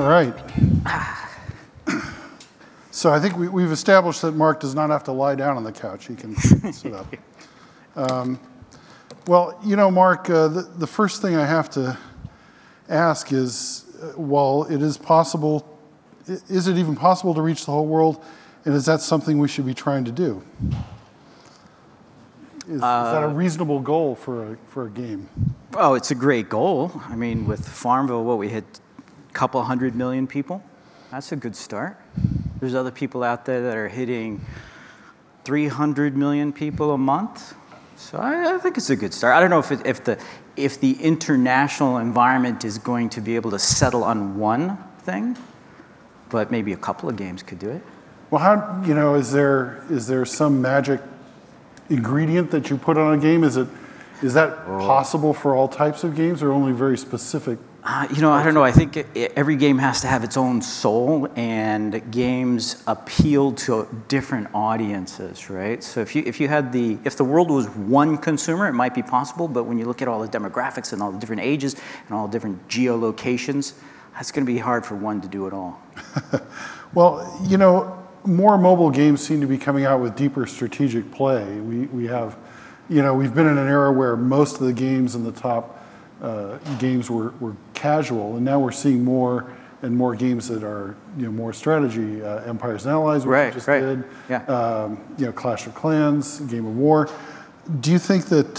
right. So I think we've established that Mark does not have to lie down on the couch. He can sit up. Well, you know, Mark, the first thing I have to ask is, while it is possible, is it even possible to reach the whole world? And is that something we should be trying to do? Is that a reasonable goal for a game? Oh, it's a great goal. I mean, with Farmville, we hit a couple 100 million people. That's a good start. There's other people out there that are hitting 300 million people a month. So I think it's a good start. I don't know if the international environment is going to be able to settle on one thing, but maybe a couple of games could do it. Well, how, you know, is there some magic ingredient that you put on a game? Is that possible for all types of games, or only very specific? You know, I don't know. I think every game has to have its own soul, and games appeal to different audiences, right? So if the world was one consumer, it might be possible. But when you look at all the demographics and all the different ages and all the different geolocations, that's going to be hard for one to do it all. Well, you know, more mobile games seem to be coming out with deeper strategic play. We have, you know, we've been in an era where most of the games in the top games were casual, and now we're seeing more and more games that are, you know, more strategy. Empires and Allies, which we just did. Yeah. You know, Clash of Clans, Game of War. Do you think that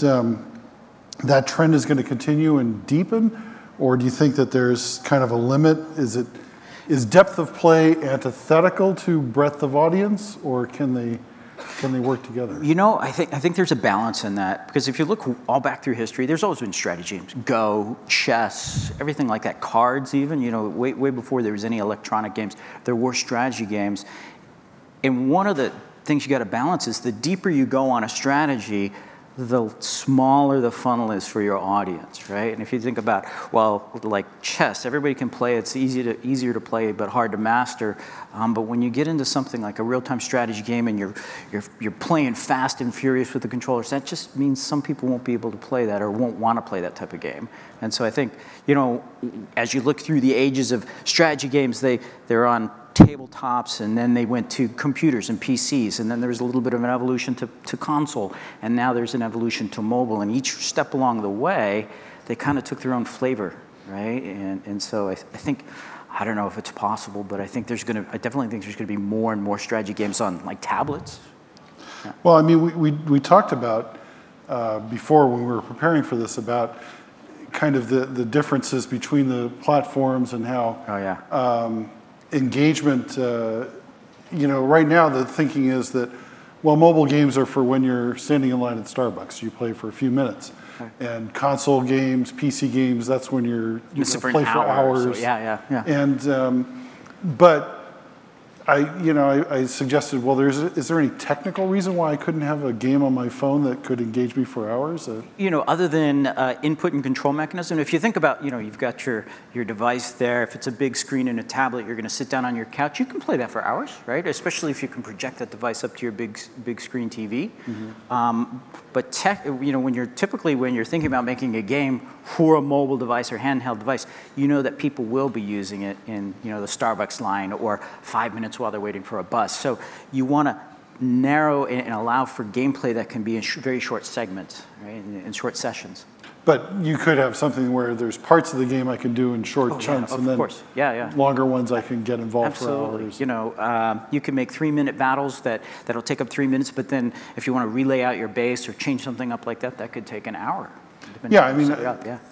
that trend is going to continue and deepen, or do you think that there's kind of a limit? Is depth of play antithetical to breadth of audience, or can they work together? You know, I think there's a balance in that, because if you look all back through history, there's always been strategy games, Go, chess, everything like that, cards even. You know, way before there was any electronic games, there were strategy games. And one of the things you got to balance is the deeper you go on a strategy, the smaller the funnel is for your audience, right? And if you think about, well, like chess, everybody can play. It's easier to play, but hard to master. But when you get into something like a real-time strategy game and you're playing fast and furious with the controllers, that just means some people won't be able to play that or won't want to play that type of game. And so I think, you know, as you look through the ages of strategy games, they're on tabletops, and then they went to computers and PCs, and then there was a little bit of an evolution to console, and now there's an evolution to mobile, and each step along the way, they kind of took their own flavor, right? And so I think, I don't know if it's possible, but I definitely think there's gonna be more and more strategy games on like tablets. Yeah. Well, I mean, we talked about before when we were preparing for this about kind of the differences between the platforms and how engagement, you know, right now the thinking is that, well, mobile games are for when you're standing in line at Starbucks. You play for a few minutes. Okay. And console games, PC games, that's when you play for hours. So, yeah. And, but I suggested, well, is there any technical reason why I couldn't have a game on my phone that could engage me for hours? You know, other than input and control mechanism, if you think about, you know, you've got your device there. If it's a big screen and a tablet, you're going to sit down on your couch. You can play that for hours, right? Especially if you can project that device up to your big screen TV. Mm-hmm. But you know, when you're thinking about making a game for a mobile device or handheld device, you know that people will be using it in, you know, the Starbucks line or 5 minutes while they're waiting for a bus. So you want to narrow and allow for gameplay that can be in very short segments, right, in short sessions. But you could have something where there's parts of the game I can do in short chunks, and then longer ones I can get involved for hours. You know, you can make 3-minute battles that'll take up 3 minutes, but then if you want to relay out your base or change something up like that, that could take an hour. Yeah, I mean,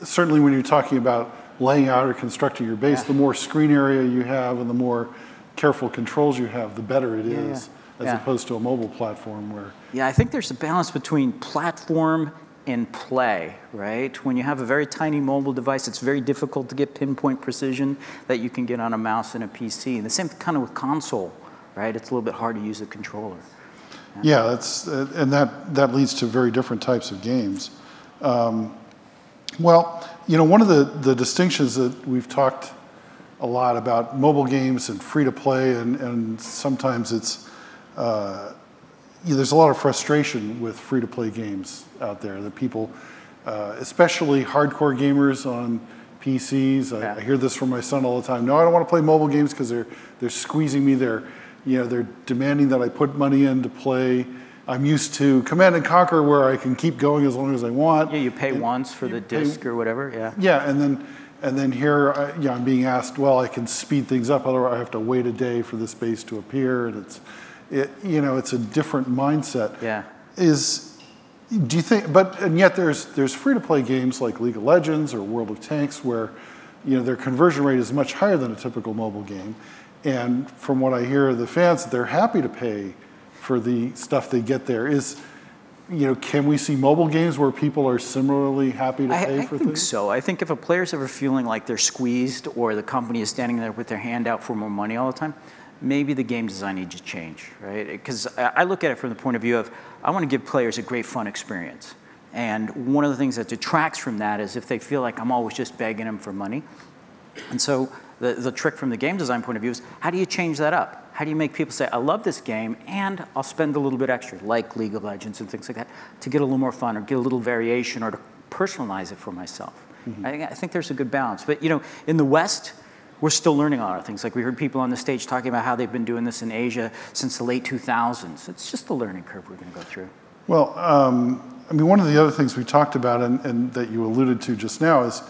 certainly when you're talking about laying out or constructing your base, the more screen area you have and the more careful controls you have, the better it is, as opposed to a mobile platform where... Yeah, I think there's a balance between platform and play, right? When you have a very tiny mobile device, it's very difficult to get pinpoint precision that you can get on a mouse and a PC. And the same kind of with console, right? It's a little bit hard to use a controller. Yeah, and that leads to very different types of games. Well, you know, one of the distinctions that we've talked a lot about mobile games and free to play, and sometimes it's there's a lot of frustration with free to play games out there that people, especially hardcore gamers on PCs. I hear this from my son all the time. No, I don't want to play mobile games because they're squeezing me. They're demanding that I put money in to play. I'm used to Command and Conquer where I can keep going as long as I want. Yeah, you pay once for the disc or whatever. Yeah. Yeah, and then here, I'm being asked, well, I can speed things up. Otherwise, I have to wait a day for this base to appear, and it's a different mindset. Yeah. Do you think? And yet there's free-to-play games like League of Legends or World of Tanks where, their conversion rate is much higher than a typical mobile game. And from what I hear of the fans, they're happy to pay for the stuff they get there. Can we see mobile games where people are similarly happy to pay for things? I think so. I think if a player's ever feeling like they're squeezed or the company is standing there with their hand out for more money all the time, maybe the game design needs to change, right? Because I look at it from the point of view of, I want to give players a great fun experience. And one of the things that detracts from that is if they feel like I'm always just begging them for money. And so the trick from the game design point of view is, how do you change that up? How do you make people say, I love this game, and I'll spend a little bit extra, like League of Legends and things like that, to get a little more fun or get a little variation or to personalize it for myself? Mm-hmm. I think there's a good balance. But in the West, we're still learning a lot of things. Like we heard people on the stage talking about how they've been doing this in Asia since the late 2000s. It's just the learning curve we're going to go through. Well, one of the other things we talked about and that you alluded to just now is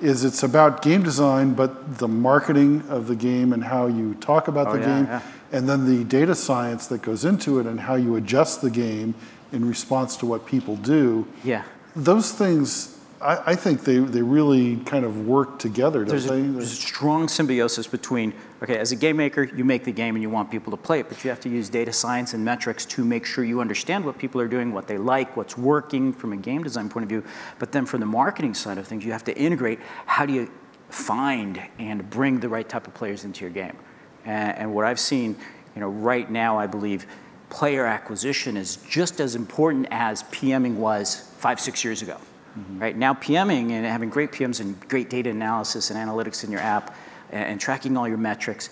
it's about game design, but the marketing of the game and how you talk about the game, and then the data science that goes into it and how you adjust the game in response to what people do. Yeah. Those things, I think they really kind of work together, don't they? There's a strong symbiosis between, okay, as a game maker, you make the game and you want people to play it, but you have to use data science and metrics to make sure you understand what people are doing, what they like, what's working from a game design point of view. But then from the marketing side of things, you have to integrate how do you find and bring the right type of players into your game. And what I've seen, right now, I believe player acquisition is just as important as PMing was 5-6 years ago. Mm-hmm. Right now, PMing and having great PMs and great data analysis and analytics in your app and tracking all your metrics,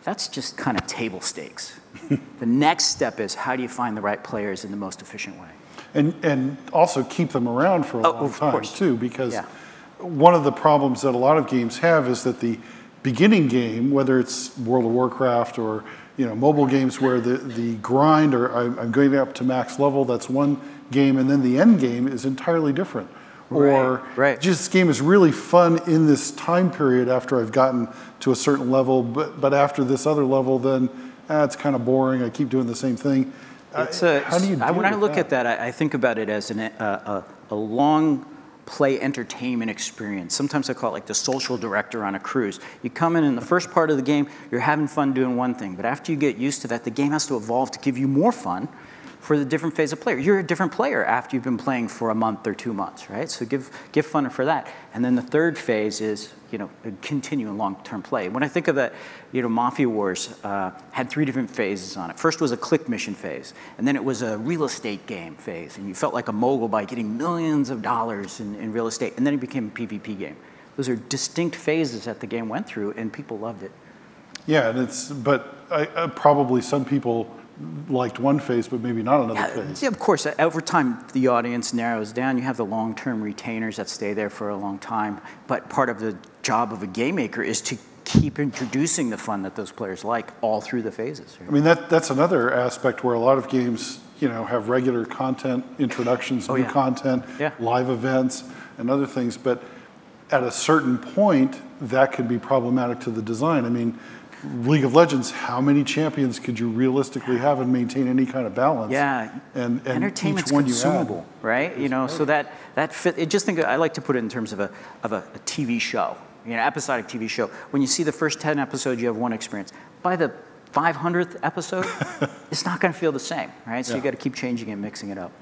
that's just kind of table stakes. The next step is how do you find the right players in the most efficient way? And also keep them around for a long time, course. Too, because one of the problems that a lot of games have is that the beginning game, whether it's World of Warcraft or mobile games where the grind or I'm going up to max level, that's one game, and then the end game is entirely different. Or just this game is really fun in this time period after I've gotten to a certain level, but after this other level, then it's kind of boring. I keep doing the same thing. How do you deal when I look at that, I think about it as a long play entertainment experience. Sometimes I call it like the social director on a cruise. You come in the first part of the game, you're having fun doing one thing, but after you get used to that, the game has to evolve to give you more fun for the different phase of player. You're a different player after you've been playing for a month or 2 months, right? So give fun for that. And then the third phase is, continuing long-term play. When I think of that, Mafia Wars had 3 different phases on it. First was a click mission phase, and then it was a real estate game phase, and you felt like a mogul by getting millions of dollars in real estate, and then it became a PvP game. Those are distinct phases that the game went through, and people loved it. Yeah, but probably some people liked one phase, but maybe not another phase. Yeah, of course. Over time, the audience narrows down. You have the long-term retainers that stay there for a long time. But part of the job of a game maker is to keep introducing the fun that those players like all through the phases. Right? That's another aspect where a lot of games, have regular content introductions, new content, live events, and other things. But at a certain point, that could be problematic to the design. League of Legends, how many champions could you realistically have and maintain any kind of balance? Yeah, and entertainment's consumable, right? So that fit. I like to put it in terms of a TV show, episodic TV show. When you see the first 10 episodes, you have one experience. By the 500th episode, it's not going to feel the same, right? So you got to keep changing and mixing it up.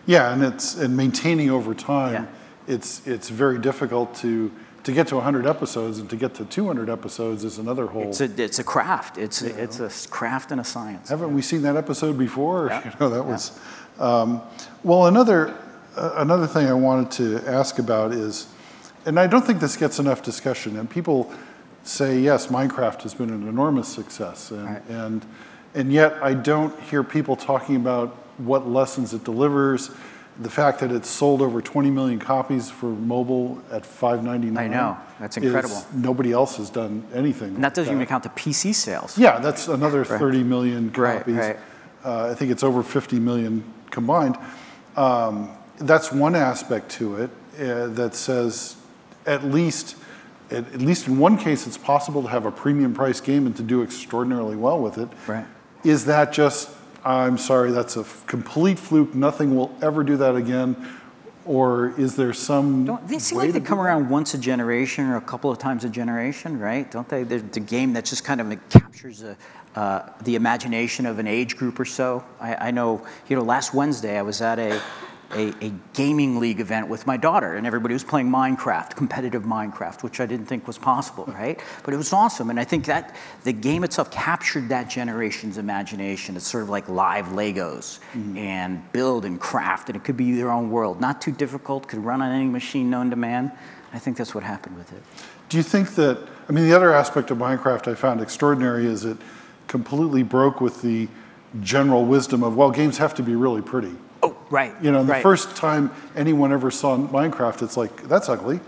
Yeah, and maintaining over time. Yeah. It's very difficult to get to 100 episodes and to get to 200 episodes is another whole. It's a craft. It's a craft and a science. Haven't we seen that episode before? Yeah. That was. Well, another thing I wanted to ask about is, and I don't think this gets enough discussion. And people say yes, Minecraft has been an enormous success, and yet I don't hear people talking about what lessons it delivers. The fact that it's sold over 20 million copies for mobile at $5.99. I know, that's incredible. Nobody else has done anything. And that doesn't even count the PC sales. Yeah, that's another 30 million copies. Right. I think it's over 50 million combined. That's one aspect to it that says at least in one case it's possible to have a premium price game and to do extraordinarily well with it. Right. Is that just, I'm sorry, that's a complete fluke, nothing will ever do that again? Or is there some They seem like they come around once a generation or a couple of times a generation, right? Don't they? There's a game that just kind of captures the imagination of an age group or so. I know, last Wednesday I was at a gaming league event with my daughter, and everybody was playing Minecraft, competitive Minecraft, which I didn't think was possible, right? But it was awesome, and I think that the game itself captured that generation's imagination. It's sort of like live Legos, and build and craft, and it could be their own world. Not too difficult, could run on any machine known to man. I think that's what happened with it. Do you think that, I mean, the other aspect of Minecraft I found extraordinary is it completely broke with the general wisdom of, well, games have to be really pretty. Oh, right. The first time anyone ever saw Minecraft, it's like, that's ugly.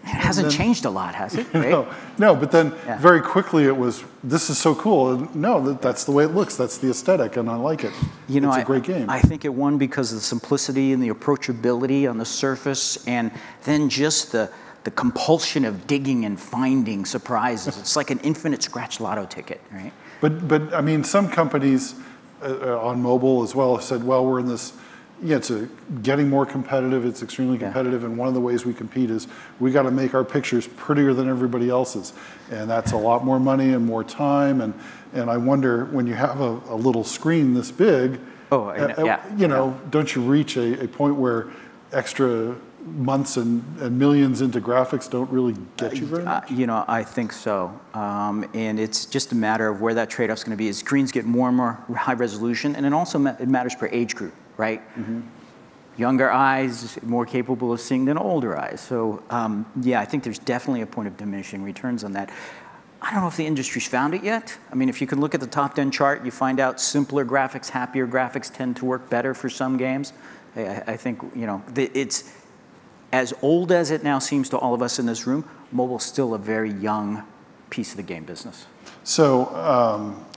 It hasn't changed a lot, has it? Right? No, but then very quickly it was, this is so cool. And no, that's the way it looks. That's the aesthetic, and I like it. It's a great game. I think it won because of the simplicity and the approachability on the surface, and then just the compulsion of digging and finding surprises. It's like an infinite scratch lotto ticket, right? But I mean, some companies on mobile as well have said, well, we're in this, it's getting more competitive, it's extremely competitive, and one of the ways we compete is we got to make our pictures prettier than everybody else's. And that's a lot more money and more time, and I wonder, when you have a little screen this big, don't you reach a point where extra months and millions into graphics don't really get you very much? I think so. And it's just a matter of where that trade-off's going to be. As screens get more and more high resolution, and it also it matters per age group, right? Younger eyes, more capable of seeing than older eyes. So I think there's definitely a point of diminishing returns on that. I don't know if the industry's found it yet. I mean, if you can look at the top 10 chart, you find out simpler graphics, happier graphics tend to work better for some games. I think, it's, as old as it now seems to all of us in this room, mobile's still a very young piece of the game business. So,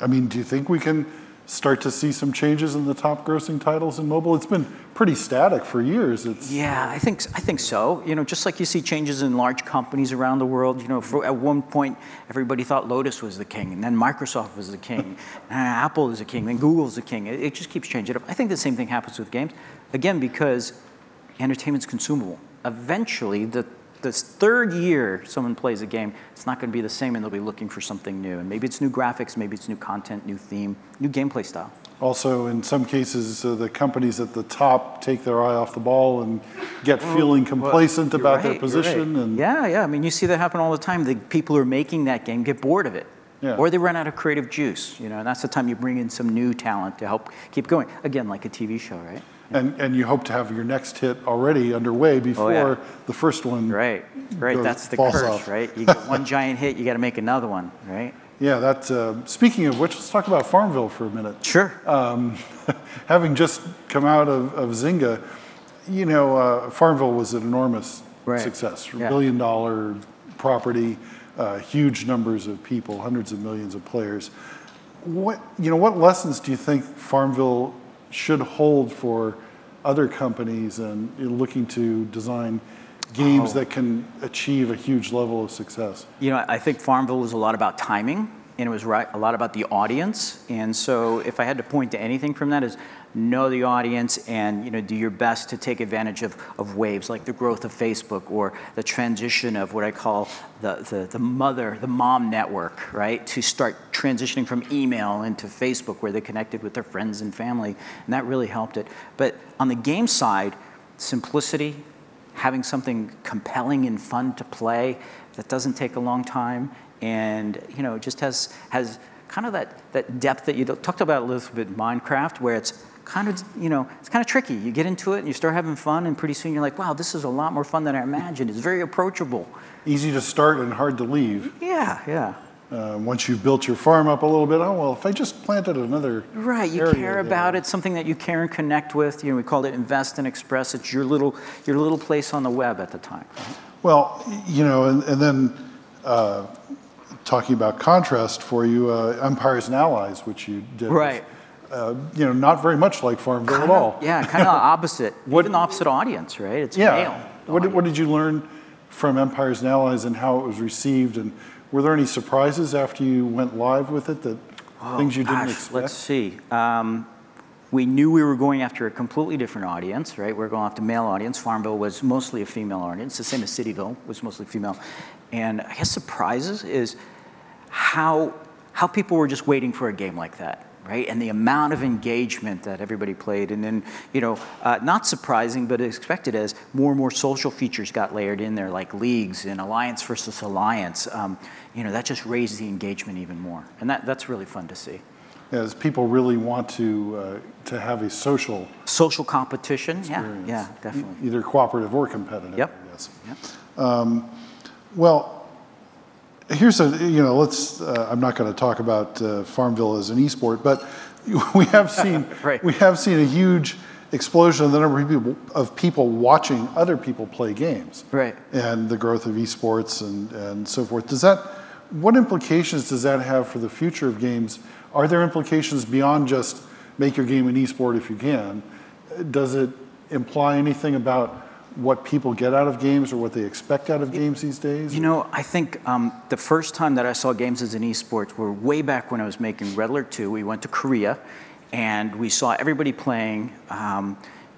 I mean, do you think we can start to see some changes in the top grossing titles in mobile? It's been pretty static for years. Yeah, I think so. Just like you see changes in large companies around the world. At one point, everybody thought Lotus was the king, and then Microsoft was the king, and Apple is the king, then Google's the king. It just keeps changing up. I think the same thing happens with games. Again, because entertainment's consumable. Eventually, the third year someone plays a game, it's not going to be the same, and they'll be looking for something new. And maybe it's new graphics, maybe it's new content, new theme, new gameplay style. Also, in some cases, the companies at the top take their eye off the ball and get feeling complacent about their position. And yeah. I mean, you see that happen all the time. The people who are making that game get bored of it. Yeah. Or they run out of creative juice, and that's the time you bring in some new talent to help keep going. Again, like a TV show, right? And you hope to have your next hit already underway before the first one. Right. That's the curse, right? You get one giant hit, you got to make another one, right? Yeah. Speaking of which, let's talk about Farmville for a minute. Sure. Having just come out of Zynga, Farmville was an enormous success. $1 billion property, huge numbers of people, hundreds of millions of players. What lessons do you think Farmville should hold for other companies and looking to design games that can achieve a huge level of success? I think Farmville was a lot about timing, and it was a lot about the audience. And so if I had to point to anything from that is know the audience and do your best to take advantage of waves like the growth of Facebook or the transition of what I call the mom network, right? To start transitioning from email into Facebook where they connected with their friends and family, and that really helped it. But on the game side, simplicity, having something compelling and fun to play that doesn't take a long time, and it just has kind of that depth that you talked about a little bit in Minecraft, where it's kind of, it's kind of tricky. You get into it and you start having fun, and pretty soon you're like, wow, this is a lot more fun than I imagined. It's very approachable. Easy to start and hard to leave. Yeah. Once you've built your farm up a little bit, oh, well, if I just planted another Right, you care about it, something that you care and connect with. You know, we called it Invest and Express. It's your little place on the web at the time. Well, you know, and then talking about contrast for you, Empires and Allies, which you did. Right. You know, not very much like Farmville at all. Yeah, kind of opposite. Even the opposite audience, right? It's male. What did you learn from Empires and Allies and how it was received? And were there any surprises after you went live with it, that things you didn't expect? Let's see. We knew we were going after a completely different audience, right? We were going after male audience. Farmville was mostly a female audience, the same as Cityville was mostly female. And I guess surprises is how people were just waiting for a game like that, right? And the amount of engagement that everybody played. And then, you know, not surprising, but expected as more and more social features got layered in there, like leagues and alliance versus alliance. You know, that just raised the engagement even more. And that's really fun to see. As people really want to have a social competition, experience. Yeah, definitely. Either cooperative or competitive, Yep. I guess. Yep. Well, here's you know, I'm not going to talk about Farmville as an esport, but we have seen right. we have seen a huge explosion in the number of people watching other people play games. Right. And the growth of esports and so forth. What implications does that have for the future of games? Are there implications beyond just make your game an esport if you can? Does it imply anything about what people get out of games or what they expect out of games these days? You know, I think the first time that I saw games as an esport were way back when I was making Red Alert 2. We went to Korea, and we saw everybody playing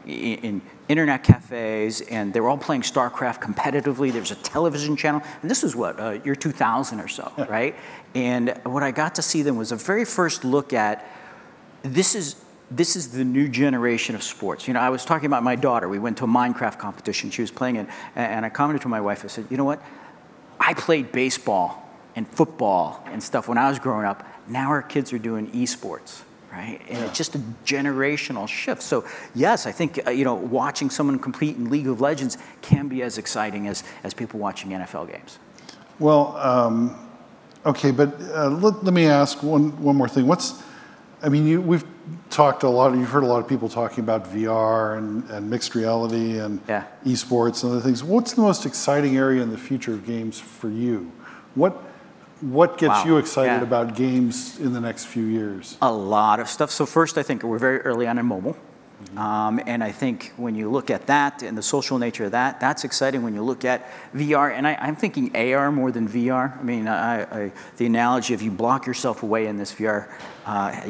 in internet cafes, and they were all playing StarCraft competitively. There was a television channel, and this was what, year 2000 or so, right? And what I got to see then was the very first look at, this is the new generation of sports. You know, I was talking about my daughter. We went to a Minecraft competition. She was playing it, and I commented to my wife. I said, you know what? I played baseball and football and stuff when I was growing up. Now our kids are doing esports, right? And it's just a generational shift. So yes, I think you know, watching someone compete in League of Legends can be as exciting as people watching NFL games. Well, okay, but let me ask one more thing. We've talked a lot, you've heard a lot of people talking about VR and mixed reality and esports and other things. What's the most exciting area in the future of games for you? What gets you excited about games in the next few years? A lot of stuff. So first, I think we're very early on in mobile. And I think when you look at that and the social nature of that, that's exciting. When you look at VR, and I'm thinking AR more than VR. I mean, the analogy of you block yourself away in this VR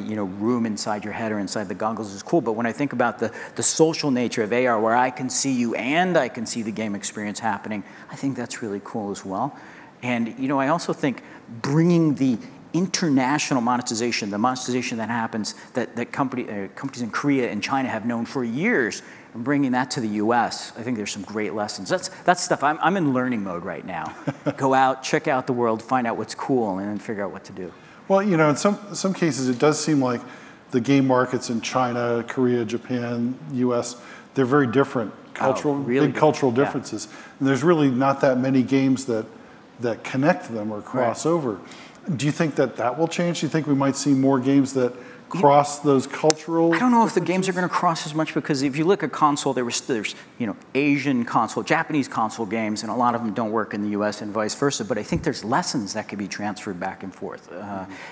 you know, room inside your head or inside the goggles is cool. But when I think about the social nature of AR, where I can see you and I can see the game experience happening, I think that's really cool as well. And you know, I also think bringing the international monetization, the monetization that happens that companies in Korea and China have known for years, and bringing that to the U.S., I think there's some great lessons. That's stuff I'm in learning mode right now. Go out, check out the world, find out what's cool, and then figure out what to do. Well, you know, in some cases, it does seem like the game markets in China, Korea, Japan, U.S., they're very different, big cultural differences. And there's really not that many games that connect them or cross over. Do you think that will change? Do you think we might see more games that cross those cultural I don't know if the games are going to cross as much, because if you look at console, there's you know, Asian console, Japanese console games, and a lot of them don't work in the US and vice versa, but I think there's lessons that could be transferred back and forth.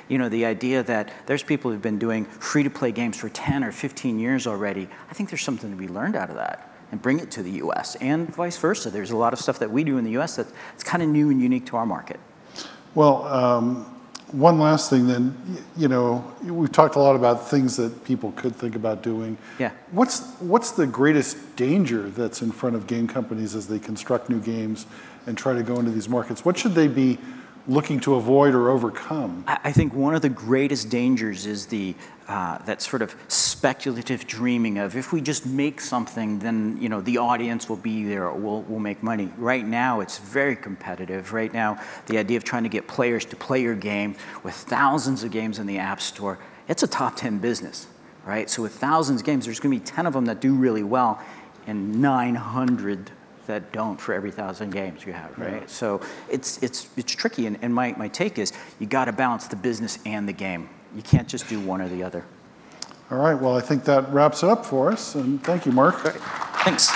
You know, the idea that there's people who've been doing free-to-play games for 10 or 15 years already, I think there's something to be learned out of that and bring it to the US and vice versa. There's a lot of stuff that we do in the US that's kind of new and unique to our market. Well, one last thing then, you know, we've talked a lot about things that people could think about doing. Yeah. What's the greatest danger that's in front of game companies as they construct new games and try to go into these markets? What should they be looking to avoid or overcome? I think one of the greatest dangers is that sort of speculative dreaming of, if we just make something, then you know, the audience will be there, or we'll make money. Right now, it's very competitive. Right now, the idea of trying to get players to play your game with thousands of games in the App Store, it's a top 10 business, right? So with thousands of games, there's going to be 10 of them that do really well, and 900 that don't for every 1,000 games you have, right? Yeah. So it's tricky, and my take is you got to balance the business and the game. You can't just do one or the other. All right, well, I think that wraps it up for us, and thank you, Mark. Thanks.